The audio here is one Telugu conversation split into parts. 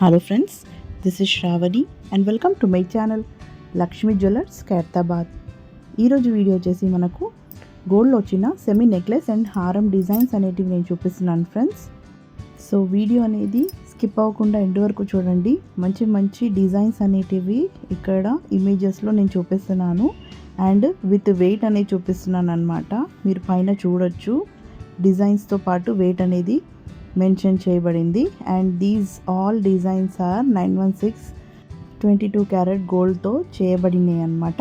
Hello friends, this is Shravani and welcome to my channel Lakshmi Jewellers Khairatabad. ఈరోజు వీడియో వచ్చేసి మనకు గోల్డ్లో వచ్చిన సెమీ నెక్లెస్ అండ్ హారం డిజైన్స్ అనేటివి నేను చూపిస్తున్నాను ఫ్రెండ్స్. సో వీడియో అనేది స్కిప్ అవ్వకుండా ఎండ్ వరకు చూడండి. మంచి మంచి డిజైన్స్ అనేటివి ఇక్కడ ఇమేజెస్లో నేను చూపిస్తున్నాను అండ్ విత్ వెయిట్ అనేది చూపిస్తున్నాను అనమాట. మీరు పైన చూడొచ్చు డిజైన్స్తో పాటు వెయిట్ అనేది మెన్షన్ చేయబడింది. And these all designs are 916 22 carat గోల్డ్తో చేయబడినాయి అన్నమాట.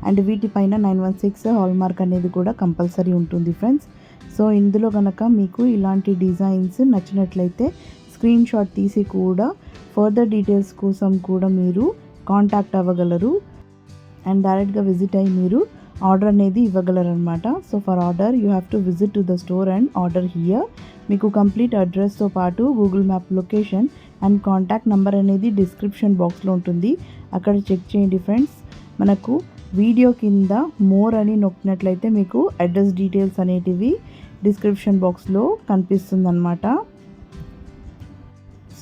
అండ్ వీటిపైన 916 హాల్ మార్క్ అనేది కూడా కంపల్సరీ ఉంటుంది ఫ్రెండ్స్. సో ఇందులో కనుక మీకు ఇలాంటి డిజైన్స్ నచ్చినట్లయితే స్క్రీన్ షాట్ తీసి కూడా ఫర్దర్ డీటెయిల్స్ కోసం కూడా మీరు కాంటాక్ట్ అవ్వగలరు అండ్ డైరెక్ట్గా విజిట్ అయ్యి మీరు ఆర్డర్ అనేది ఇవ్వగలరు అనమాట. So for order you have to visit to the store and order here. మీకు కంప్లీట్ అడ్రస్తో పాటు Google map location and contact number అనేది డిస్క్రిప్షన్ బాక్స్లో ఉంటుంది. అక్కడ చెక్ చేయండి ఫ్రెండ్స్. మనకు వీడియో కింద మోర్ అని నొక్కినట్లయితే మీకు అడ్రస్ డీటెయిల్స్ అనేటివి డిస్క్రిప్షన్ బాక్స్లో కనిపిస్తుంది అన్నమాట.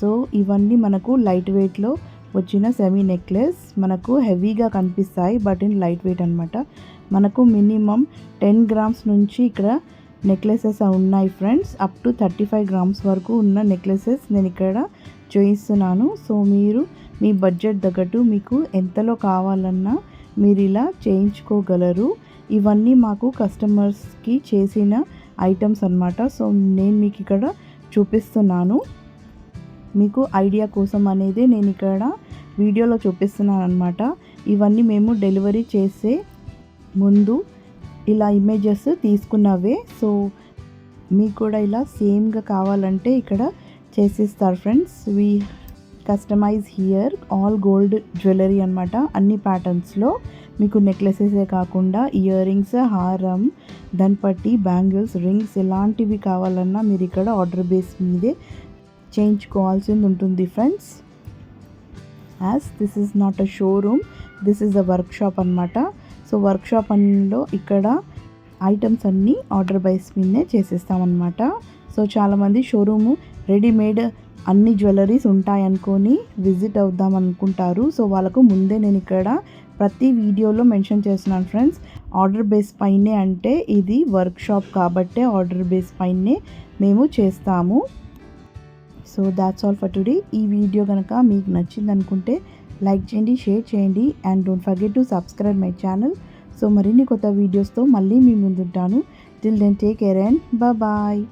సో ఇవన్నీ మనకు లైట్ వెయిట్లో వచ్చిన సెమీ నెక్లెస్. మనకు హెవీగా కనిపిస్తాయి బట్ ఇన్ లైట్ వెయిట్ అనమాట. మనకు మినిమం 10 గ్రామ్స్ నుంచి ఇక్కడ నెక్లెసెస్ ఉన్నాయి ఫ్రెండ్స్. అప్ టు 35 గ్రామ్స్ వరకు ఉన్న నెక్లెసెస్ నేను ఇక్కడ చూపిస్తున్నాను. సో మీరు మీ బడ్జెట్ తగ్గట్టు మీకు ఎంతలో కావాలన్నా మీరు ఇలా చేయించుకోగలరు. ఇవన్నీ మాకు కస్టమర్స్కి చేసిన ఐటమ్స్ అన్నమాట. సో నేను మీకు ఇక్కడ చూపిస్తున్నాను. మీకు ఐడియా కోసం అనేది నేను ఇక్కడ వీడియోలో చూపిస్తున్నాను అనమాట. ఇవన్నీ మేము డెలివరీ చేసే ముందు ఇలా ఇమేజెస్ తీసుకున్నవే. సో మీకు కూడా ఇలా సేమ్గా కావాలంటే ఇక్కడ చేసిస్తారు friends. We customise here all gold jewellery అనమాట. అన్ని ప్యాటర్న్స్లో మీకు నెక్లెసెసే కాకుండా ఇయర్ రింగ్స్, హారం, దంపట్టి, బ్యాంగిల్స్, రింగ్స్ ఎలాంటివి కావాలన్నా మీరు ఇక్కడ ఆర్డర్ బేస్ మీదే చేయించుకోవాల్సింది ఉంటుంది friends. As this is not a showroom, this is a workshop అనమాట. సో వర్క్షాప్ అన్నిలో ఇక్కడ ఐటమ్స్ అన్నీ ఆర్డర్ బేస్ మీదే చేసేస్తామన్నమాట. సో చాలామంది షోరూము రెడీమేడ్ అన్ని జ్యువెలరీస్ ఉంటాయనుకొని విజిట్ అవుదాం అనుకుంటారు. సో వాళ్ళకు ముందే నేను ఇక్కడ ప్రతి వీడియోలో మెన్షన్ చేస్తున్నాను ఫ్రెండ్స్. ఆర్డర్ బేస్ పైనే అంటే ఇది వర్క్షాప్ కాబట్టే ఆర్డర్ బేస్ పైనే మేము చేస్తాము. So that's all for today. ఈ వీడియో కనుక మీకు నచ్చింది అనుకుంటే లైక్ చేయండి, షేర్ చేయండి and don't forget to subscribe my channel. So మరిన్ని కొత్త వీడియోస్తో మళ్ళీ మీ ముందుంటాను. Till then take care and bye.